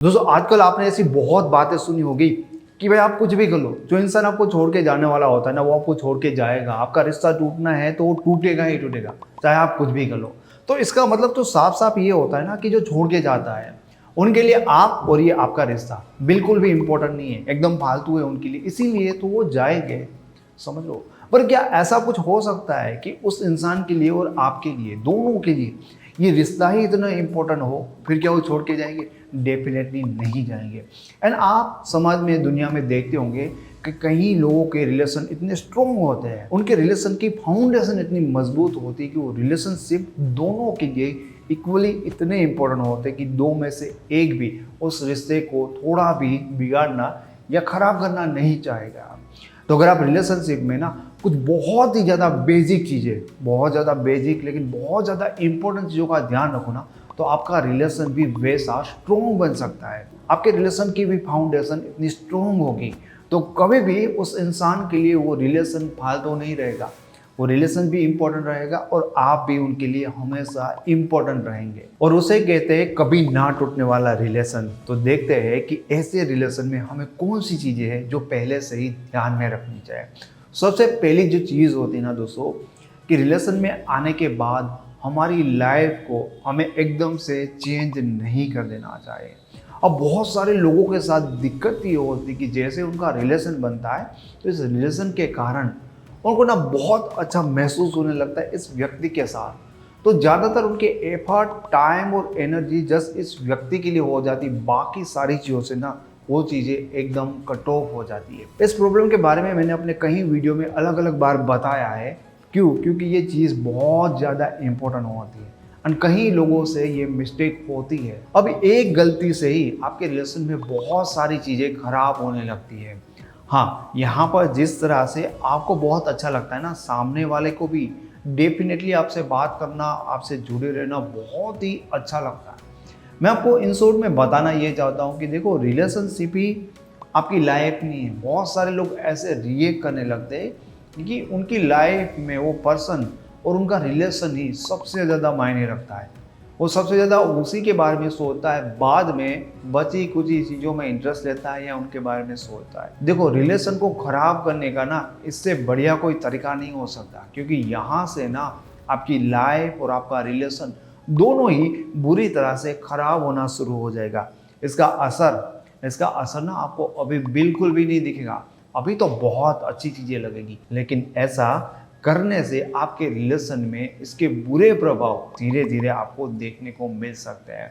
दोस्तों आजकल आपने ऐसी बहुत बातें सुनी होगी कि भाई आप कुछ भी कर लो, जो इंसान आपको छोड़ के जाने वाला होता है ना वो आपको छोड़ के जाएगा। आपका रिश्ता टूटना है तो वो टूटेगा ही टूटेगा, चाहे आप कुछ भी कर लो। तो इसका मतलब तो साफ साफ ये होता है ना कि जो छोड़ के जाता है उनके लिए आप और ये आपका रिश्ता बिल्कुल भी इंपॉर्टेंट नहीं है, एकदम फालतू है उनके लिए, इसीलिए तो वो जाएंगे। समझ लो। पर क्या ऐसा कुछ हो सकता है कि उस इंसान के लिए और आपके लिए, दोनों के लिए ये रिश्ता ही इतना इम्पोर्टेंट हो, फिर क्या वो छोड़ के जाएंगे? डेफिनेटली नहीं जाएंगे। एंड आप समाज में, दुनिया में देखते होंगे कि कई लोगों के रिलेशन इतने स्ट्रॉन्ग होते हैं, उनके रिलेशन की फाउंडेशन इतनी मजबूत होती है कि वो रिलेशनशिप दोनों के लिए इक्वली इतने इम्पोर्टेंट होते हैं कि दो में से एक भी उस रिश्ते को थोड़ा भी बिगाड़ना या खराब करना नहीं चाहेगा। तो अगर आप रिलेशनशिप में ना कुछ बहुत ही ज़्यादा बेसिक चीज़ें, बहुत ज़्यादा बेसिक लेकिन बहुत ज़्यादा इंपॉर्टेंट चीज़ों का ध्यान रखो ना, तो आपका रिलेशन भी वैसा स्ट्रॉन्ग बन सकता है। आपके रिलेशन की भी फाउंडेशन इतनी स्ट्रॉन्ग होगी तो कभी भी उस इंसान के लिए वो रिलेशन फालतू नहीं रहेगा। वो रिलेशन भी इम्पोर्टेंट रहेगा और आप भी उनके लिए हमेशा इम्पोर्टेंट रहेंगे। और उसे कहते हैं कभी ना टूटने वाला रिलेशन। तो देखते हैं कि ऐसे रिलेशन में हमें कौन सी चीज़ें हैं जो पहले से ही ध्यान में रखनी चाहिए। सबसे पहली जो चीज़ होती है ना दोस्तों, कि रिलेशन में आने के बाद हमारी लाइफ को हमें एकदम से चेंज नहीं कर देना चाहिए। अब बहुत सारे लोगों के साथ दिक्कत ये होती है कि जैसे उनका रिलेशन बनता है तो इस रिलेशन के कारण उनको ना बहुत अच्छा महसूस होने लगता है इस व्यक्ति के साथ। तो ज़्यादातर उनके एफर्ट, टाइम और एनर्जी जस्ट इस व्यक्ति के लिए हो जाती, बाकी सारी चीज़ों से ना वो चीज़ें एकदम कट ऑफ हो जाती है। इस प्रॉब्लम के बारे में मैंने अपने कई वीडियो में अलग अलग बार बताया है। क्यों? क्योंकि ये चीज़ बहुत ज़्यादा इम्पोर्टेंट होती है और कई लोगों से ये मिस्टेक होती है। अब एक गलती से ही आपके रिलेशन में बहुत सारी चीज़ें खराब होने लगती है। हाँ, यहाँ पर जिस तरह से आपको बहुत अच्छा लगता है ना, सामने वाले को भी डेफिनेटली आपसे बात करना, आपसे जुड़े रहना बहुत ही अच्छा लगता है। मैं आपको इन शॉर्ट में बताना ये चाहता हूँ कि देखो, रिलेशनशिप ही आपकी लाइफ नहीं है। बहुत सारे लोग ऐसे रिएक्ट करने लगते हैं कि उनकी लाइफ में वो पर्सन और उनका रिलेशन ही सबसे ज़्यादा मायने रखता है। वो सबसे ज़्यादा उसी के बारे में सोचता है, बाद में बची कुछ चीज़ों में इंटरेस्ट लेता है या उनके बारे में सोचता है। देखो, रिलेशन को ख़राब करने का ना इससे बढ़िया कोई तरीका नहीं हो सकता, क्योंकि यहाँ से ना आपकी लाइफ और आपका रिलेशन दोनों ही बुरी तरह से ख़राब होना शुरू हो जाएगा। इसका असर ना आपको अभी बिल्कुल भी नहीं दिखेगा। अभी तो बहुत अच्छी चीज़ें लगेगी, लेकिन ऐसा करने से आपके रिलेशन में इसके बुरे प्रभाव धीरे धीरे आपको देखने को मिल सकते हैं।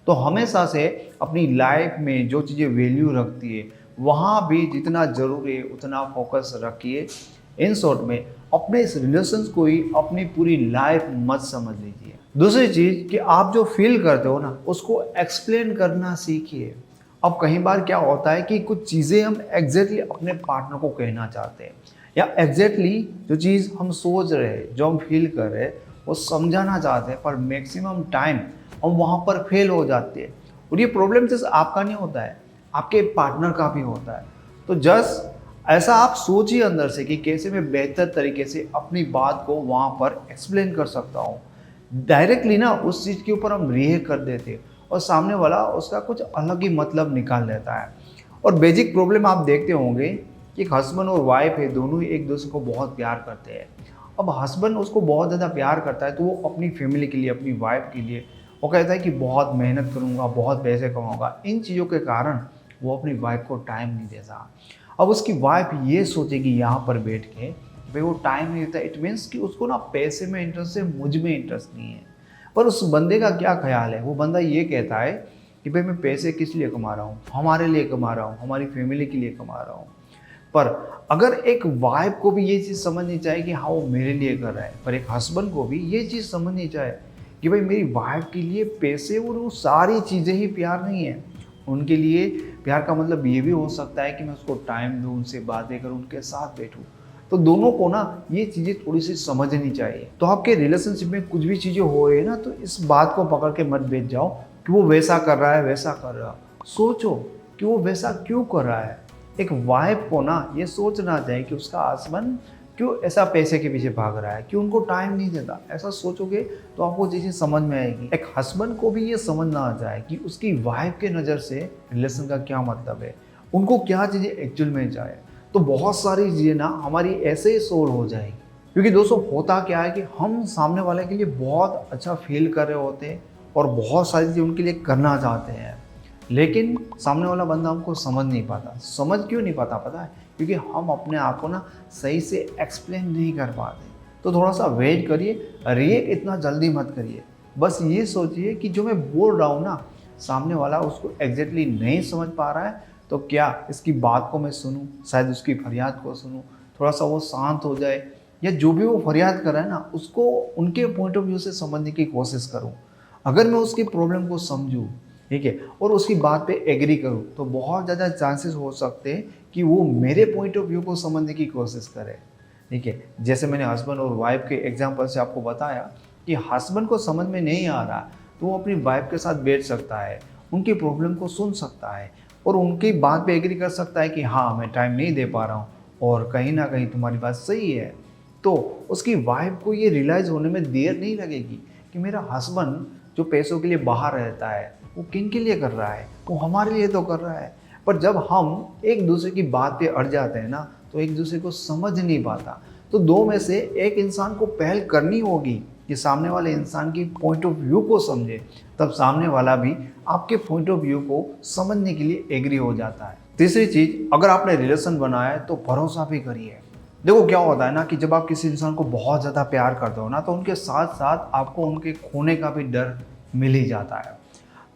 तो हमेशा से अपनी लाइफ में जो चीज़ें वैल्यू रखती है वहाँ भी जितना ज़रूरी है उतना फोकस रखिए। इन शॉर्ट में अपने इस रिलेशन को ही अपनी पूरी लाइफ मत समझ लीजिए। दूसरी चीज़ कि आप जो फील करते हो ना उसको एक्सप्लेन करना सीखिए। अब कई बार क्या होता है कि कुछ चीज़ें हम एग्जैक्टली अपने पार्टनर को कहना चाहते हैं या एग्जैक्टली जो चीज़ हम सोच रहे हैं, जो हम फील कर रहे हैं वो समझाना चाहते हैं, पर मैक्सिमम टाइम हम वहाँ पर फेल हो जाते हैं। और ये प्रॉब्लम जस्ट आपका नहीं होता है, आपके पार्टनर का भी होता है। तो जस्ट ऐसा आप सोचिए अंदर से कि कैसे मैं बेहतर तरीके से अपनी बात को वहाँ पर एक्सप्लेन कर सकता हूँ। डायरेक्टली ना उस चीज़ के ऊपर हम रिएक्ट कर देते हैं और सामने वाला उसका कुछ अलग ही मतलब निकाल लेता है। और बेसिक प्रॉब्लम आप देखते होंगे कि एक हस्बैंड और वाइफ है, दोनों ही एक दूसरे को बहुत प्यार करते हैं। अब हस्बैंड उसको बहुत ज़्यादा प्यार करता है तो वो अपनी फैमिली के लिए, अपनी वाइफ के लिए वो कहता है कि बहुत मेहनत करूँगा, बहुत पैसे कमाऊँगा। इन चीज़ों के कारण वो अपनी वाइफ को टाइम नहीं देता। अब उसकी वाइफ ये सोचेगी यहाँ पर बैठ के, भाई वो टाइम नहीं देता, इट मीन्स कि उसको ना पैसे में इंटरेस्ट है, मुझ में इंटरेस्ट नहीं है। पर उस बंदे का क्या ख्याल है? वो बंदा ये कहता है कि भाई मैं पैसे किस लिए कमा रहा हूँ? हमारे लिए कमा रहा हूँ, हमारी फैमिली के लिए कमा रहा हूँ। पर अगर एक वाइफ को भी ये चीज़ समझनी चाहिए कि हाँ वो मेरे लिए कर रहा है, पर एक हस्बैंड को भी ये चीज़ समझनी चाहिए कि भाई मेरी वाइफ के लिए पैसे और वो सारी चीज़ें ही प्यार नहीं है। उनके लिए प्यार का मतलब ये भी हो सकता है कि मैं उसको टाइम दूँ, उनसे बातें करूँ, उनके साथ बैठूँ। तो दोनों को ना ये चीज़ें थोड़ी सी समझनी चाहिए। तो आपके रिलेशनशिप में कुछ भी चीज़ें हो रही है ना, तो इस बात को पकड़ के मत बैठ जाओ कि वो वैसा कर रहा है, वैसा कर रहा है। सोचो कि वो वैसा क्यों कर रहा है। एक वाइफ को ना ये सोचना चाहिए कि उसका हस्बैंड क्यों ऐसा पैसे के पीछे भाग रहा है, क्यों उनको टाइम नहीं देता। ऐसा सोचोगे तो आपको चीज़ें समझ में आएगी। एक हस्बैंड को भी ये समझना आ जाए कि उसकी वाइफ के नज़र से रिलेशन का क्या मतलब है, उनको क्या चीज़ें एक्चुअल में जाए, तो बहुत सारी चीज़ें ना हमारी ऐसे ही सोल्व हो जाएगी। क्योंकि दोस्तों होता क्या है कि हम सामने वाले के लिए बहुत अच्छा फील कर रहे होते हैं और बहुत सारी चीज़ें उनके लिए करना चाहते हैं, लेकिन सामने वाला बंदा हमको समझ नहीं पाता। समझ क्यों नहीं पाता पता है? क्योंकि हम अपने आप को ना सही से एक्सप्लेन नहीं कर पाते। तो थोड़ा सा वेट करिए, रिएक्ट इतना जल्दी मत करिए। बस ये सोचिए कि जो मैं बोल रहा हूँ ना, सामने वाला उसको एग्जैक्टली नहीं समझ पा रहा है, तो क्या इसकी बात को मैं सुनूं, शायद उसकी फरियाद को सुनूं, थोड़ा सा वो शांत हो जाए, या जो भी वो फरियाद कर रहा है ना उसको उनके पॉइंट ऑफ व्यू से समझने की कोशिश करूं। अगर मैं उसकी प्रॉब्लम को समझूं, ठीक है, और उसकी बात पे एग्री करूं, तो बहुत ज़्यादा चांसेस हो सकते हैं कि वो मेरे पॉइंट ऑफ व्यू को समझने की कोशिश करे। ठीक है, जैसे मैंने हस्बैंड और वाइफ के एग्जांपल से आपको बताया कि हस्बैंड को समझ में नहीं आ रहा तो वो अपनी वाइफ के साथ बैठ सकता है, उनकी प्रॉब्लम को सुन सकता है और उनकी बात पे एग्री कर सकता है कि हाँ मैं टाइम नहीं दे पा रहा हूँ और कहीं ना कहीं तुम्हारी बात सही है। तो उसकी वाइफ को ये रियलाइज़ होने में देर नहीं लगेगी कि मेरा हस्बैंड जो पैसों के लिए बाहर रहता है वो किन के लिए कर रहा है, वो हमारे लिए तो कर रहा है। पर जब हम एक दूसरे की बात पे अड़ जाते हैं ना, तो एक दूसरे को समझ नहीं पाता। तो दो में से एक इंसान को पहल करनी होगी कि सामने वाले इंसान की पॉइंट ऑफ व्यू को समझे, तब सामने वाला भी आपके पॉइंट ऑफ व्यू को समझने के लिए एग्री हो जाता है। तीसरी चीज़, अगर आपने रिलेशन बनाया है तो भरोसा भी करिए। देखो क्या होता है ना कि जब आप किसी इंसान को बहुत ज़्यादा प्यार करते हो ना, तो उनके साथ साथ आपको उनके खोने का भी डर मिल ही जाता है।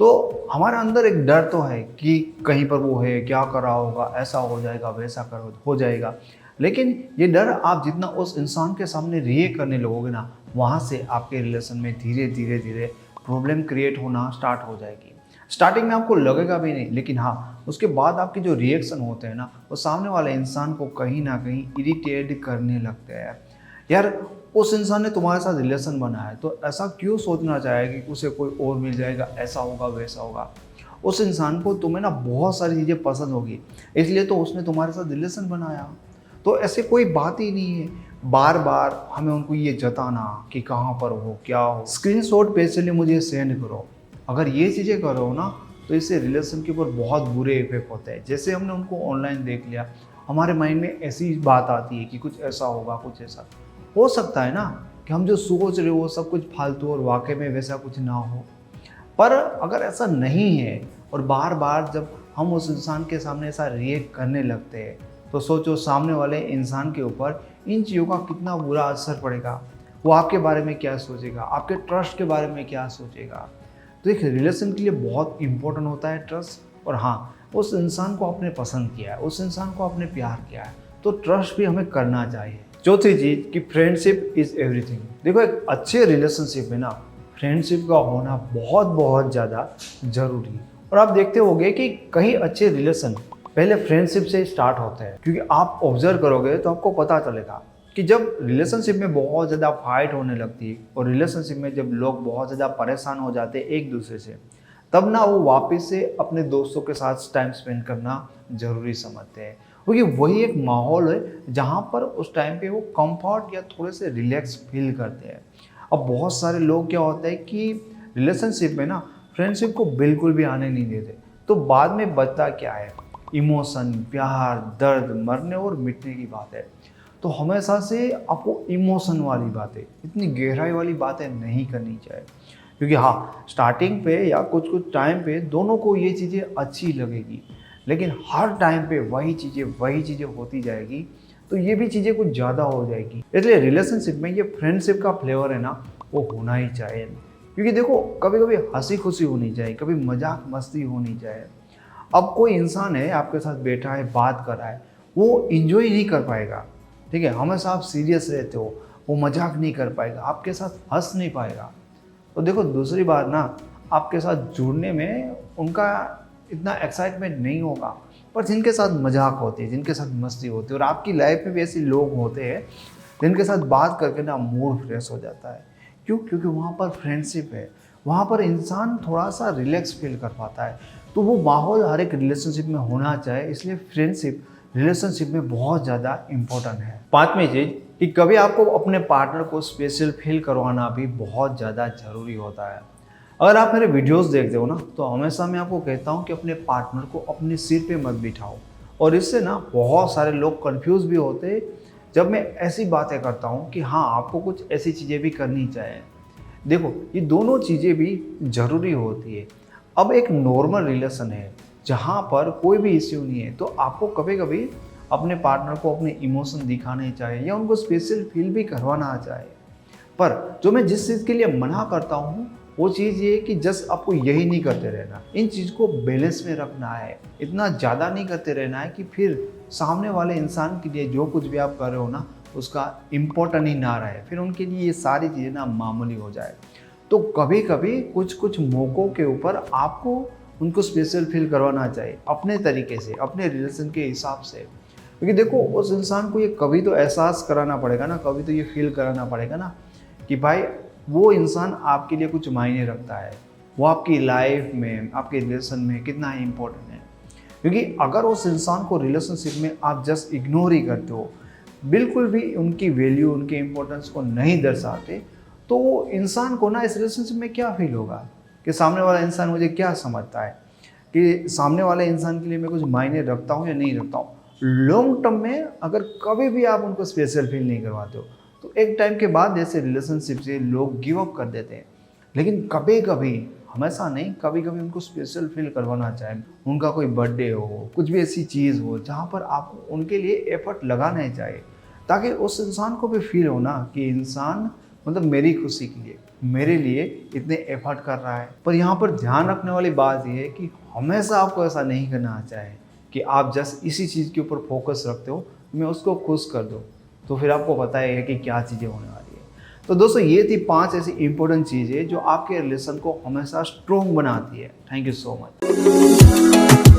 तो हमारे अंदर एक डर तो है कि कहीं पर वो है, क्या कर रहा होगा, ऐसा हो जाएगा, वैसा कर हो जाएगा। लेकिन ये डर आप जितना उस इंसान के सामने रिएक्ट करने लगोगे ना, वहाँ से आपके रिलेशन में धीरे धीरे धीरे प्रॉब्लम क्रिएट होना स्टार्ट हो जाएगी। स्टार्टिंग में आपको लगेगा भी नहीं, लेकिन हाँ उसके बाद आपके जो रिएक्शन होते हैं ना, वो सामने वाले इंसान को कहीं ना कहीं इरिटेट करने लगते हैं। यार उस इंसान ने तुम्हारे साथ रिलेशन बनाया है तो ऐसा क्यों सोचना चाहे कि उसे कोई और मिल जाएगा, ऐसा होगा वैसा होगा। उस इंसान को तुम्हें ना बहुत सारी चीज़ें पसंद होगी, इसलिए तो उसने तुम्हारे साथ रिलेशन बनाया। तो ऐसे कोई बात ही नहीं है बार बार हमें उनको ये जताना कि कहाँ पर हो, क्या हो। स्क्रीनशॉट पे चलिए मुझे सेंड करो। अगर ये चीज़ें करो ना तो इससे रिलेशन के ऊपर बहुत बुरे इफेक्ट होते हैं। जैसे हमने उनको ऑनलाइन देख लिया, हमारे माइंड में ऐसी बात आती है कि कुछ ऐसा होगा, कुछ ऐसा हो सकता है ना कि हम जो सोच रहे हो वो सब कुछ फालतू और वाकई में वैसा कुछ ना हो। पर अगर ऐसा नहीं है और बार बार जब हम उस इंसान के सामने ऐसा रिएक्ट करने लगते हैं, तो सोचो सामने वाले इंसान के ऊपर इन चीज़ों का कितना बुरा असर पड़ेगा। वो आपके बारे में क्या सोचेगा, आपके ट्रस्ट के बारे में क्या सोचेगा। तो एक रिलेशन के लिए बहुत इंपॉर्टेंट होता है ट्रस्ट। और हाँ, उस इंसान को आपने पसंद किया है, उस इंसान को आपने प्यार किया है, तो ट्रस्ट भी हमें करना चाहिए। चौथी चीज़ कि फ्रेंडशिप इज़ एवरीथिंग। देखो एक अच्छे रिलेशनशिप में ना फ्रेंडशिप का होना बहुत बहुत ज़्यादा ज़रूरी है। और आप देखते होंगे कि कई अच्छे रिलेशन पहले फ्रेंडशिप से स्टार्ट होते हैं, क्योंकि आप ऑब्जर्व करोगे तो आपको पता चलेगा कि जब रिलेशनशिप में बहुत ज़्यादा फाइट होने लगती है और रिलेशनशिप में जब लोग बहुत ज़्यादा परेशान हो जाते हैं एक दूसरे से, तब ना वो वापस से अपने दोस्तों के साथ टाइम स्पेंड करना ज़रूरी समझते हैं। क्योंकि वही एक माहौल है जहाँ पर उस टाइम पे वो कंफर्ट या थोड़े से रिलैक्स फील करते हैं। अब बहुत सारे लोग क्या होता है कि रिलेशनशिप में ना फ्रेंडशिप को बिल्कुल भी आने नहीं देते, तो बाद में बचता क्या है, इमोशन, प्यार, दर्द, मरने और मिटने की बात है। तो हमेशा से आपको इमोशन वाली बातें, इतनी गहराई वाली बातें नहीं करनी चाहिए। क्योंकि हाँ स्टार्टिंग पे या कुछ कुछ टाइम पे दोनों को ये चीज़ें अच्छी लगेगी, लेकिन हर टाइम पे वही चीज़ें होती जाएगी, तो ये भी चीज़ें कुछ ज़्यादा हो जाएगी। इसलिए रिलेशनशिप में ये फ्रेंडशिप का फ्लेवर है ना, वो होना ही चाहिए। क्योंकि देखो कभी कभी हंसी खुशी होनी चाहिए, कभी मजाक मस्ती होनी चाहिए। अब कोई इंसान है आपके साथ बैठा है, बात कर रहा है, वो इंजॉय नहीं कर पाएगा। ठीक है, हमेशा आप सीरियस रहते हो, वो मजाक नहीं कर पाएगा, आपके साथ हंस नहीं पाएगा। तो देखो दूसरी बार ना आपके साथ जुड़ने में उनका इतना एक्साइटमेंट नहीं होगा। पर जिनके साथ मजाक होती है, जिनके साथ मस्ती होती है, और आपकी लाइफ में भी ऐसे लोग होते हैं जिनके साथ बात करके ना मूड फ्रेश हो जाता है। क्यों? क्योंकि वहाँ पर फ्रेंडशिप है, वहाँ पर इंसान थोड़ा सा रिलैक्स फील कर पाता है। तो वो माहौल हर एक रिलेशनशिप में होना चाहिए, इसलिए फ्रेंडशिप रिलेशनशिप में बहुत ज़्यादा इम्पोर्टेंट है। पांचवी चीज़ कि कभी आपको अपने पार्टनर को स्पेशल फील करवाना भी बहुत ज़्यादा ज़रूरी होता है। अगर आप मेरे वीडियोस देखते हो ना, तो हमेशा मैं आपको कहता हूँ कि अपने पार्टनर को अपने सिर पे मत बिठाओ। और इससे ना बहुत सारे लोग कंफ्यूज भी होते हैं जब मैं ऐसी बातें करता हूँ कि हाँ, आपको कुछ ऐसी चीज़ें भी करनी चाहिए। देखो, ये दोनों चीज़ें भी ज़रूरी होती है। अब एक नॉर्मल रिलेशन है जहाँ पर कोई भी इश्यू नहीं है, तो आपको कभी कभी अपने पार्टनर को अपने इमोशन दिखाने चाहिए या उनको स्पेशल फील भी करवाना चाहिए। पर जो मैं जिस चीज़ के लिए मना करता हूँ वो चीज़ ये है कि जस्ट आपको यही नहीं करते रहना, इन चीज़ को बैलेंस में रखना है। इतना ज़्यादा नहीं करते रहना है कि फिर सामने वाले इंसान के लिए जो कुछ भी आप कर रहे हो ना, उसका इम्पोर्टेंट ही ना रहे, फिर उनके लिए ये सारी चीज़ें ना मामूली हो जाए। तो कभी कभी कुछ कुछ मौक़ों के ऊपर आपको उनको स्पेशल फील करवाना चाहिए, अपने तरीके से, अपने रिलेशन के हिसाब से। क्योंकि देखो, उस इंसान को ये कभी तो एहसास कराना पड़ेगा ना, कभी तो ये फील कराना पड़ेगा ना कि भाई वो इंसान आपके लिए कुछ मायने रखता है, वो आपकी लाइफ में, आपके रिलेशन में कितना इम्पोर्टेंट है। क्योंकि अगर उस इंसान को रिलेशनशिप में आप जस्ट इग्नोर ही करते हो, बिल्कुल भी उनकी वैल्यू, उनके इम्पोर्टेंस को नहीं दर्शाते, तो वो इंसान को ना इस रिलेशनशिप में क्या फील होगा कि सामने वाला इंसान मुझे क्या समझता है, कि सामने वाले इंसान के लिए मैं कुछ मायने रखता हूँ या नहीं रखता हूँ। लॉन्ग टर्म में अगर कभी भी आप उनको स्पेशल फील नहीं करवाते हो, तो एक टाइम के बाद जैसे रिलेशनशिप से लोग गिव अप कर देते हैं। लेकिन कभी कभी, हमेशा नहीं, कभी कभी उनको स्पेशल फील करवाना चाहिए। उनका कोई बर्थडे हो, कुछ भी ऐसी चीज़ हो जहाँ पर आप उनके लिए एफर्ट लगाना चाहिए, ताकि उस इंसान को भी फील हो ना कि इंसान मतलब मेरी खुशी के लिए, मेरे लिए इतने एफर्ट कर रहा है। पर यहाँ पर ध्यान रखने वाली बात यह है कि हमेशा आपको ऐसा नहीं करना चाहिए कि आप जस्ट इसी चीज़ के ऊपर फोकस रखते हो, मैं उसको खुश कर दूँ, तो फिर आपको पता है कि क्या चीज़ें होने वाली है। तो दोस्तों, ये थी 5 ऐसी इंपॉर्टेंट चीज़ें जो आपके रिलेशन को हमेशा स्ट्रॉन्ग बनाती है। Thank you so much.